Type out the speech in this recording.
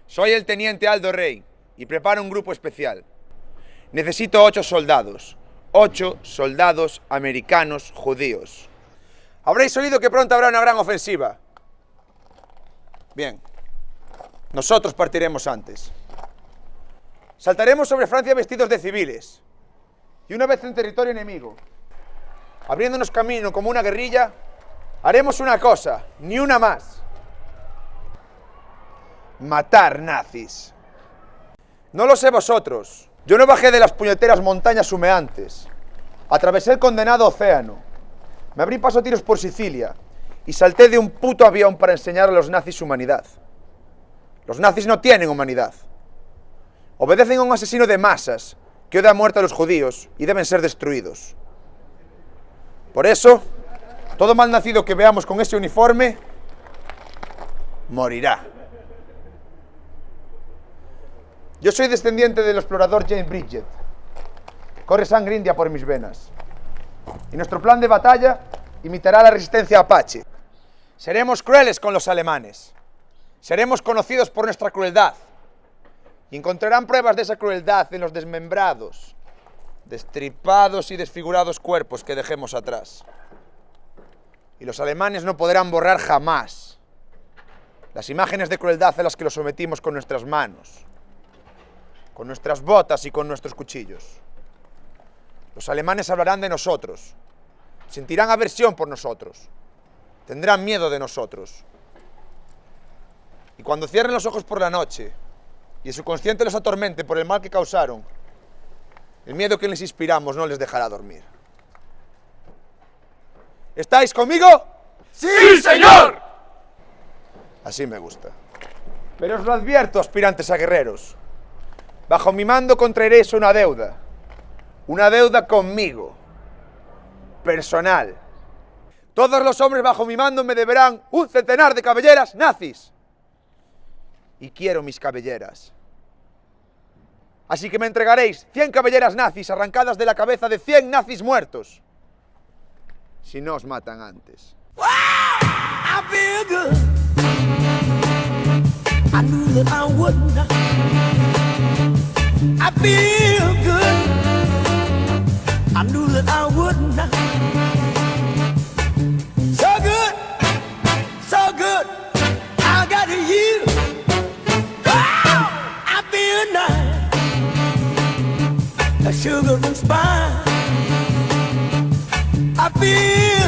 Soy el teniente Aldo Rey y preparo un grupo especial. Necesito 8 soldados. 8 soldados americanos judíos. Habréis oído que pronto habrá una gran ofensiva. Bien. Nosotros partiremos antes. Saltaremos sobre Francia vestidos de civiles. Y una vez en territorio enemigo, abriéndonos camino como una guerrilla, haremos una cosa, ni una más. Matar nazis. No lo sé vosotros. Yo no bajé de las puñeteras montañas humeantes. Atravesé el condenado océano. Me abrí paso a tiros por Sicilia. Y salté de un puto avión para enseñar a los nazis humanidad. Los nazis no tienen humanidad. Obedecen a un asesino de masas que odia a muerte a los judíos y deben ser destruidos. Por eso, todo malnacido que veamos con ese uniforme morirá. Yo soy descendiente del explorador James Bridget. Corre sangre india por mis venas. Y nuestro plan de batalla imitará la resistencia apache. Seremos crueles con los alemanes. Seremos conocidos por nuestra crueldad. Y encontrarán pruebas de esa crueldad en los desmembrados, destripados y desfigurados cuerpos que dejemos atrás. Y los alemanes no podrán borrar jamás las imágenes de crueldad a las que los sometimos con nuestras manos, con nuestras botas y con nuestros cuchillos. Los alemanes hablarán de nosotros, sentirán aversión por nosotros, tendrán miedo de nosotros. Y cuando cierren los ojos por la noche y el subconsciente los atormente por el mal que causaron, el miedo que les inspiramos no les dejará dormir. ¿Estáis conmigo? ¡Sí, señor! Así me gusta. Pero os lo advierto, aspirantes a guerreros. Bajo mi mando contraeréis una deuda. Una deuda conmigo. Personal. Todos los hombres bajo mi mando me deberán 100 de cabelleras nazis. Y quiero mis cabelleras. Así que me entregaréis 100 cabelleras nazis arrancadas de la cabeza de 100 nazis muertos. Si no os matan antes. I feel good. I knew that I would not. I feel good. I knew that I would not. So good, so good. I got you. Wow, I feel nice. A sugar and spice. I feel